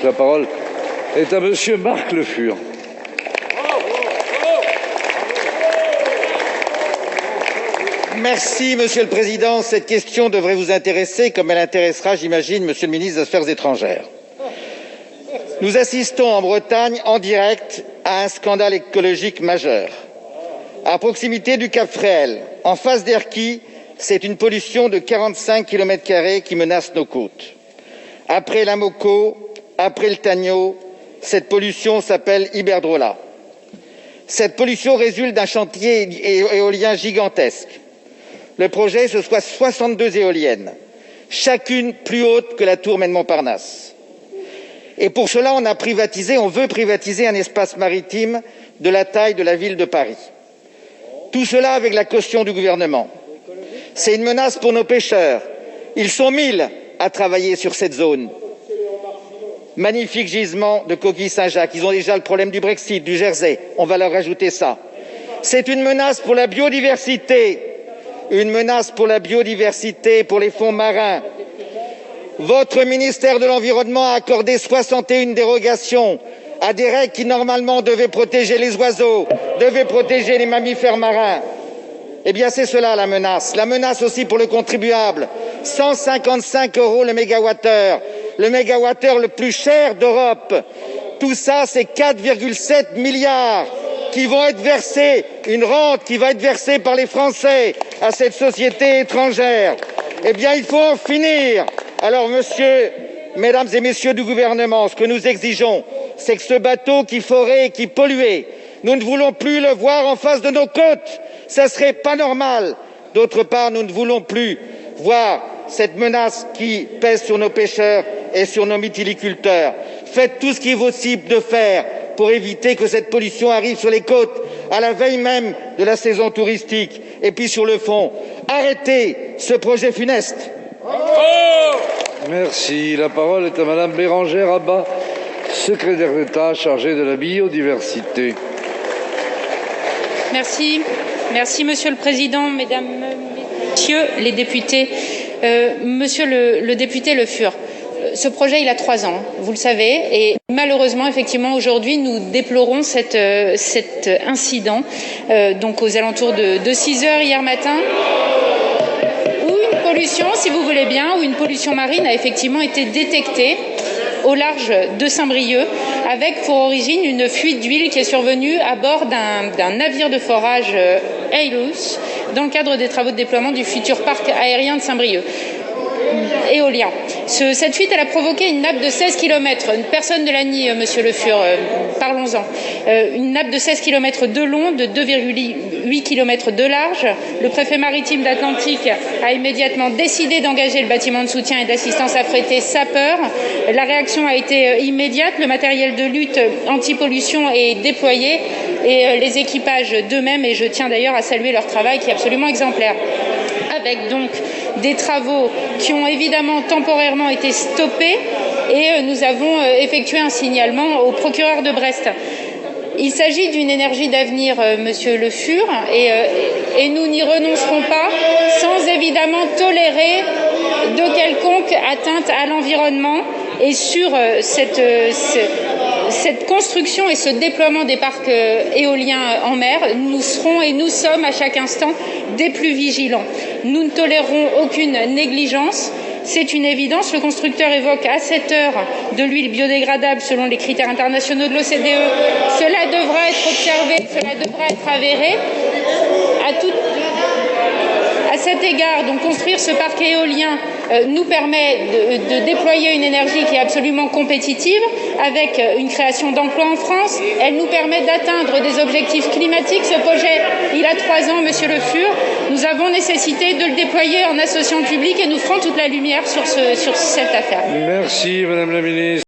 La parole est à Monsieur Marc Le Fur. Merci, Monsieur le Président. Cette question devrait vous intéresser, comme elle intéressera, j'imagine, Monsieur le ministre des Affaires étrangères. Nous assistons en Bretagne, en direct, à un scandale écologique majeur. À proximité du Cap Fréhel, en face d'Erquy, c'est une pollution de 45 km² qui menace nos côtes. Après la Moco, après le Tagno, cette pollution s'appelle Iberdrola. Cette pollution résulte d'un chantier éolien gigantesque. Le projet, ce soit 62 éoliennes, chacune plus haute que la tour Mène-Montparnasse. Et pour cela, on veut privatiser un espace maritime de la taille de la ville de Paris. Tout cela avec la caution du gouvernement. C'est une menace pour nos pêcheurs. Ils sont 1000 à travailler sur cette zone. Magnifique gisement de coquilles Saint-Jacques. Ils ont déjà le problème du Brexit, du Jersey. On va leur rajouter ça. C'est une menace pour la biodiversité. Une menace pour la biodiversité, pour les fonds marins. Votre ministère de l'Environnement a accordé 61 dérogations à des règles qui, normalement, devaient protéger les oiseaux, devaient protéger les mammifères marins. Eh bien, c'est cela la menace. La menace aussi pour le contribuable. 155 € le mégawattheure le plus cher d'Europe. Tout ça, c'est 4,7 milliards qui vont être versés, une rente qui va être versée par les Français à cette société étrangère. Eh bien, il faut en finir. Alors, mesdames et messieurs du gouvernement, ce que nous exigeons, c'est que ce bateau qui forait, qui polluait, nous ne voulons plus le voir en face de nos côtes. Ça serait pas normal. D'autre part, nous ne voulons plus voir cette menace qui pèse sur nos pêcheurs et sur nos mytiliculteurs. Faites tout ce qui est possible de faire pour éviter que cette pollution arrive sur les côtes à la veille même de la saison touristique. Et puis sur le fond, arrêtez ce projet funeste. Merci. La parole est à Madame Bérangère Abba, secrétaire d'État chargée de la biodiversité. Merci. Merci, Monsieur le Président, Mesdames, Messieurs les députés. Monsieur le député Le Fur, ce projet, il a 3 ans, vous le savez, et malheureusement, effectivement, aujourd'hui, nous déplorons cet incident, donc aux alentours de 6 heures hier matin, où une pollution, si vous voulez bien, où une pollution marine a effectivement été détectée au large de Saint-Brieuc, avec pour origine une fuite d'huile qui est survenue à bord d'un navire de forage Ailus dans le cadre des travaux de déploiement du futur parc aérien de Saint-Brieuc. Éolien. Cette fuite, elle a provoqué une nappe de 16 km. Personne ne l'a nié, Monsieur Le Fur, parlons-en. Une nappe de 16 km de long, de 2,8 km de large. Le préfet maritime d'Atlantique a immédiatement décidé d'engager le bâtiment de soutien et d'assistance affrété sapeur. La réaction a été immédiate. Le matériel de lutte anti-pollution est déployé et les équipages d'eux-mêmes, et je tiens d'ailleurs à saluer leur travail qui est absolument exemplaire. Avec donc des travaux qui ont évidemment temporairement été stoppés, et nous avons effectué un signalement au procureur de Brest. Il s'agit d'une énergie d'avenir, Monsieur Le Fur, et nous n'y renoncerons pas sans évidemment tolérer de quelconque atteinte à l'environnement. Et sur cette construction et ce déploiement des parcs éoliens en mer, nous serons et nous sommes à chaque instant des plus vigilants. Nous ne tolérerons aucune négligence. C'est une évidence. Le constructeur évoque à 7 heures de l'huile biodégradable selon les critères internationaux de l'OCDE. Cela devra être observé, cela devra être avéré. À cet égard, donc, construire ce parc éolien nous permet de déployer une énergie qui est absolument compétitive, avec une création d'emplois en France. Elle nous permet d'atteindre des objectifs climatiques. Ce projet, il a 3 ans, Monsieur Le Fur. Nous avons nécessité de le déployer en associant le public, et nous ferons toute la lumière sur cette affaire. Merci, Madame la Ministre.